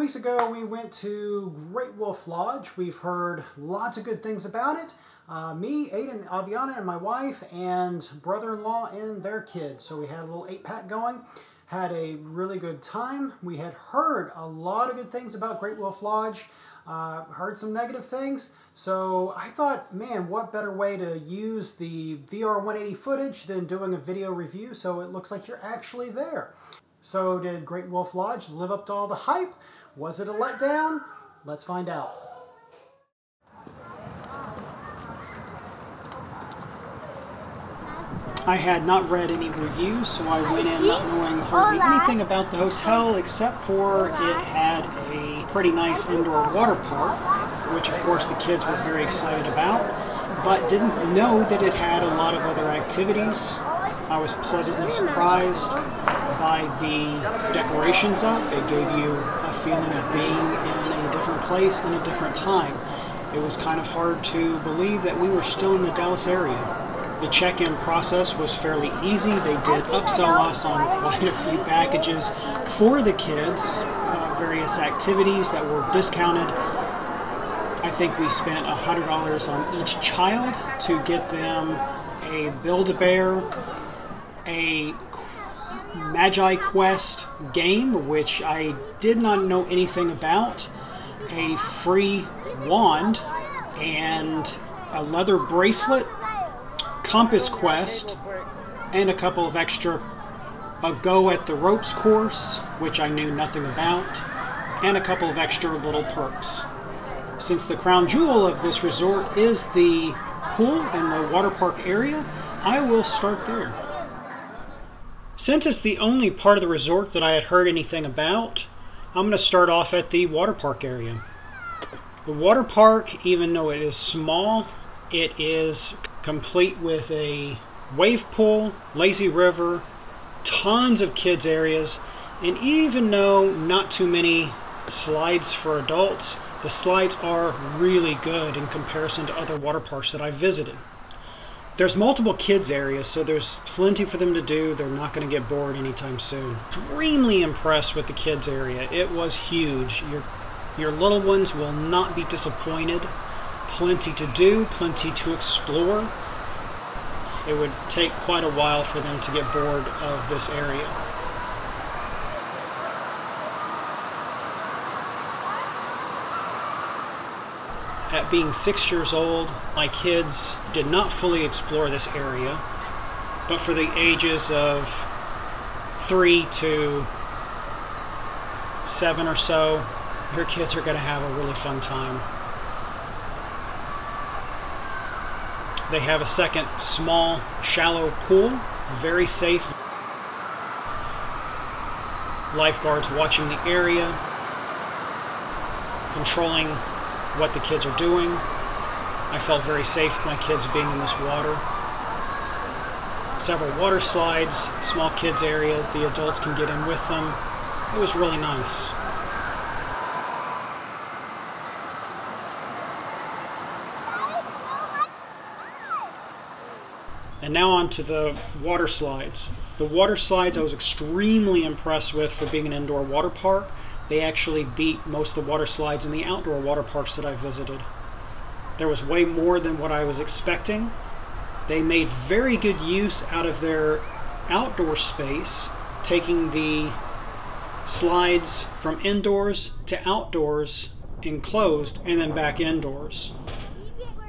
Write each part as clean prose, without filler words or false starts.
weeks ago, we went to Great Wolf Lodge. We've heard lots of good things about it. Me, Aiden, Aviana, and my wife, and brother-in-law and their kids. So we had a little 8-pack going. Had a really good time. We had heard a lot of good things about Great Wolf Lodge. Heard some negative things. So I thought, man, what better way to use the VR 180 footage than doing a video review so it looks like you're actually there. So did Great Wolf Lodge live up to all the hype? Was it a letdown? Let's find out. I had not read any reviews, so I went in not knowing hardly anything about the hotel except for it had a pretty nice indoor water park, which of course the kids were very excited about, but didn't know that it had a lot of other activities. I was pleasantly surprised by the decorations up. It gave you a feeling of being in a different place in a different time. It was kind of hard to believe that we were still in the Dallas area. The check-in process was fairly easy. They did upsell us on quite a few packages for the kids, various activities that were discounted. I think we spent $100 on each child to get them a Build-A-Bear, a Magi Quest game, which I did not know anything about, a free wand, and a leather bracelet, compass quest, and a couple of extra, a go at the ropes course, which I knew nothing about, and a couple of extra little perks. Since the crown jewel of this resort is the pool and the water park area, I will start there. Since it's the only part of the resort that I had heard anything about, I'm going to start off at the water park area. The water park, even though it is small, it is complete with a wave pool, lazy river, tons of kids areas, and even though not too many slides for adults, the slides are really good in comparison to other water parks that I've visited. There's multiple kids areas, so there's plenty for them to do. They're not going to get bored anytime soon. Extremely impressed with the kids area. It was huge. Your little ones will not be disappointed. Plenty to do, plenty to explore. It would take quite a while for them to get bored of this area. At being 6 years old, my kids did not fully explore this area, but for the ages of 3 to 7 or so, your kids are going to have a really fun time. They have a second small, shallow pool, very safe. Lifeguards watching the area, controlling what the kids are doing. I felt very safe with my kids being in this water. Several water slides, small kids area, the adults can get in with them. It was really nice. And now on to the water slides. The water slides I was extremely impressed with for being an indoor water park. They actually beat most of the water slides in the outdoor water parks that I visited. There was way more than what I was expecting. They made very good use out of their outdoor space, taking the slides from indoors to outdoors enclosed and then back indoors.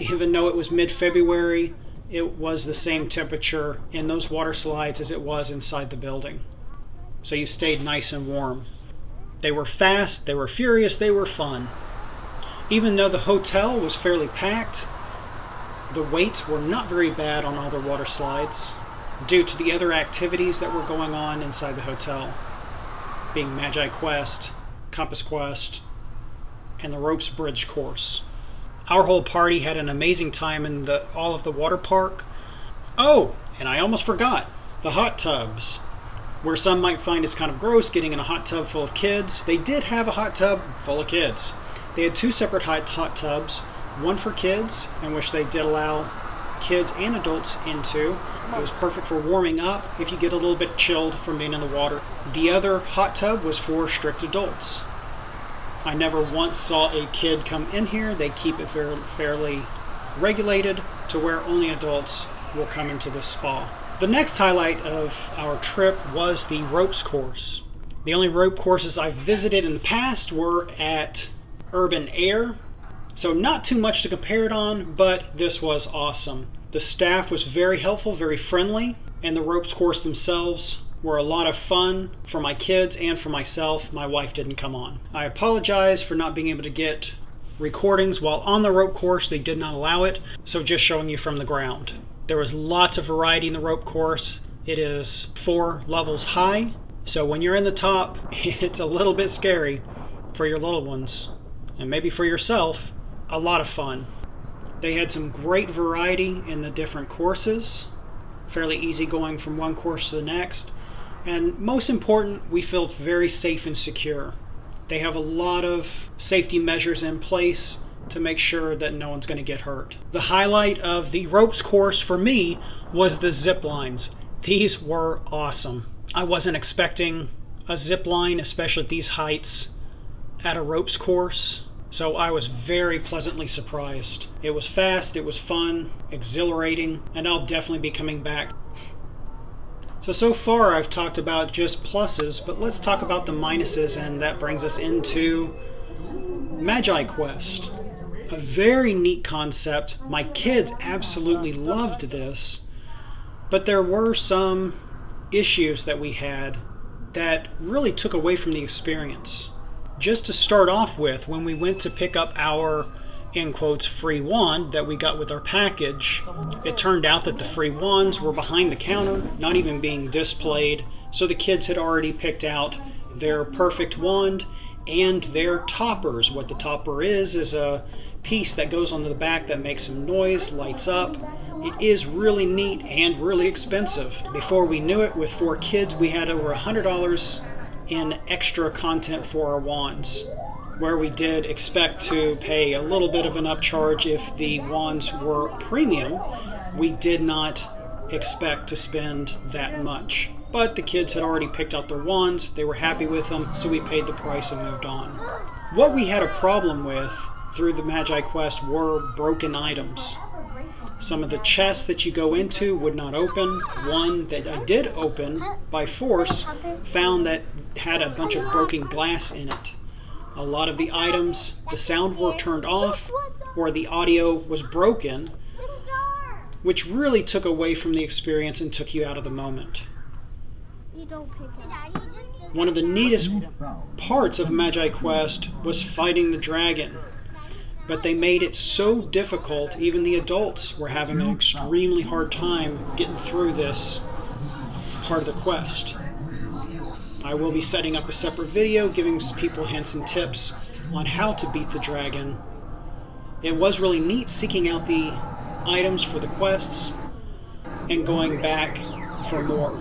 Even though it was mid-February, it was the same temperature in those water slides as it was inside the building. So you stayed nice and warm. They were fast, they were furious, they were fun. Even though the hotel was fairly packed, the waits were not very bad on all the water slides due to the other activities that were going on inside the hotel, being Magi Quest, Compass Quest, and the Ropes Bridge course. Our whole party had an amazing time in all of the water park. Oh, and I almost forgot, the hot tubs. Where some might find it's kind of gross getting in a hot tub full of kids, they did have a hot tub full of kids. They had two separate hot tubs, one for kids, in which they did allow kids and adults into. It was perfect for warming up if you get a little bit chilled from being in the water. The other hot tub was for strict adults. I never once saw a kid come in here. They keep it fairly regulated to where only adults will come into this spa. The next highlight of our trip was the ropes course. The only rope courses I've visited in the past were at Urban Air, so not too much to compare it on, but this was awesome. The staff was very helpful, very friendly, and the ropes course themselves were a lot of fun for my kids and for myself. My wife didn't come on. I apologize for not being able to get recordings while on the rope course. They did not allow it, so just showing you from the ground. There was lots of variety in the rope course. It is 4 levels high, so when you're in the top, it's a little bit scary for your little ones, and maybe for yourself. A lot of fun. They had some great variety in the different courses, fairly easy going from one course to the next, and most important, we felt very safe and secure. They have a lot of safety measures in place to make sure that no one's going to get hurt. The highlight of the ropes course for me was the zip lines. These were awesome. I wasn't expecting a zip line, especially at these heights, at a ropes course, so I was very pleasantly surprised. It was fast, it was fun, exhilarating, and I'll definitely be coming back. So far I've talked about just pluses, but let's talk about the minuses, and that brings us into Magi Quest. A very neat concept. My kids absolutely loved this, but there were some issues that we had that really took away from the experience. Just to start off with, when we went to pick up our, in quotes, free wand that we got with our package, it turned out that the free wands were behind the counter, not even being displayed, so the kids had already picked out their perfect wand and their toppers. What the topper is a piece that goes on the back that makes some noise, lights up. It is really neat and really expensive. Before we knew it, with 4 kids, we had over $100 in extra content for our wands, where we did expect to pay a little bit of an upcharge if the wands were premium. We did not expect to spend that much. But the kids had already picked out their wands, they were happy with them, so we paid the price and moved on. What we had a problem with through the Magi Quest were broken items. Some of the chests that you go into would not open. One that I did open by force found that had a bunch of broken glass in it. A lot of the items, the sound were turned off or the audio was broken, which really took away from the experience and took you out of the moment. One of the neatest parts of Magi Quest was fighting the dragon, but they made it so difficult, even the adults were having an extremely hard time getting through this part of the quest. I will be setting up a separate video giving people hints and tips on how to beat the dragon. It was really neat seeking out the items for the quests and going back for more.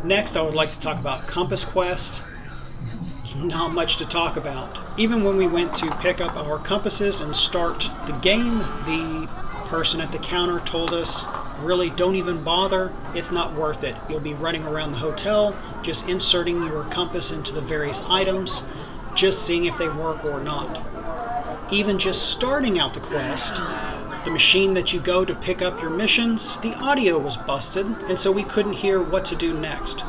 Next, I would like to talk about Compass Quest. Not much to talk about. Even when we went to pick up our compasses and start the game, the person at the counter told us, really don't even bother, it's not worth it. You'll be running around the hotel, just inserting your compass into the various items, just seeing if they work or not. Even just starting out the quest, the machine that you go to pick up your missions, the audio was busted, and so we couldn't hear what to do next.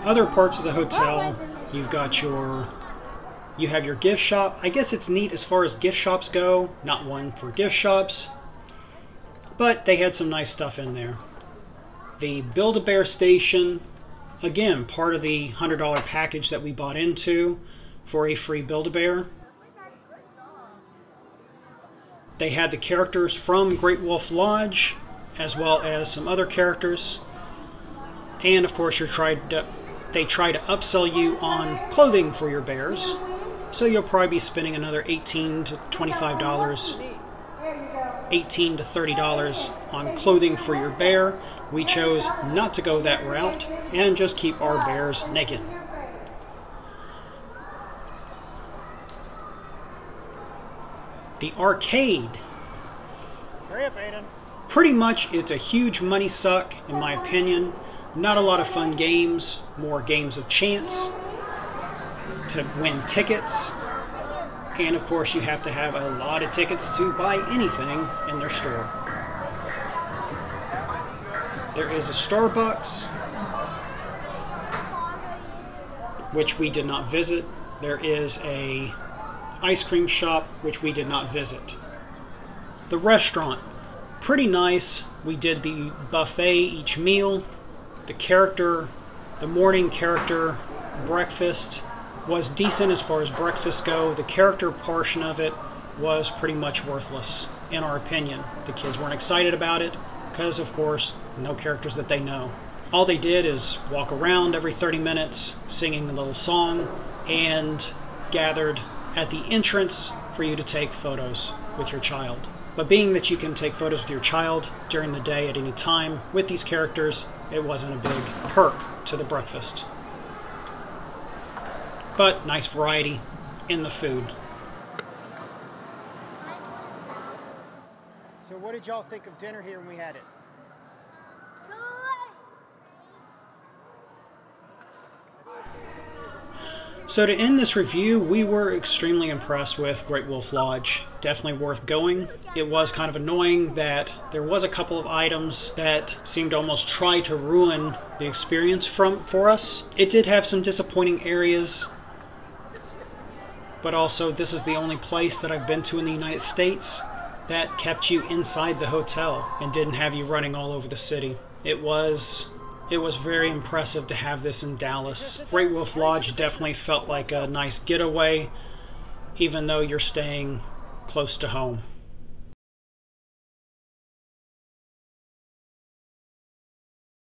Other parts of the hotel, you have your gift shop. I guess it's neat as far as gift shops go, not one for gift shops, but they had some nice stuff in there. The Build-A-Bear station, again, part of the $100 package that we bought into for a free Build-A-Bear. They had the characters from Great Wolf Lodge, as well as some other characters. And of course, they try to upsell you on clothing for your bears. So you'll probably be spending another $18 to $25, $18 to $30 on clothing for your bear. We chose not to go that route and just keep our bears naked. The arcade. Hurry up, Aiden. Pretty much it's a huge money suck in my opinion. Not a lot of fun games, more games of chance. to win tickets. And of course, you have to have a lot of tickets to buy anything in their store. There is a Starbucks, which we did not visit. There is a ice cream shop, which we did not visit. The restaurant, pretty nice. We did the buffet each meal. The morning character breakfast was decent as far as breakfast go. The character portion of it was pretty much worthless, in our opinion. The kids weren't excited about it because, of course, no characters that they know. All they did is walk around every 30 minutes singing a little song and gathered at the entrance for you to take photos with your child. But being that you can take photos with your child during the day at any time with these characters, it wasn't a big perk to the breakfast. But nice variety in the food. So what did y'all think of dinner here when we had it? So to end this review, we were extremely impressed with Great Wolf Lodge. Definitely worth going. It was kind of annoying that there was a couple of items that seemed to almost try to ruin the experience for us. It did have some disappointing areas, but also this is the only place that I've been to in the United States that kept you inside the hotel and didn't have you running all over the city. It was very impressive to have this in Dallas. Great Wolf Lodge definitely felt like a nice getaway, even though you're staying close to home.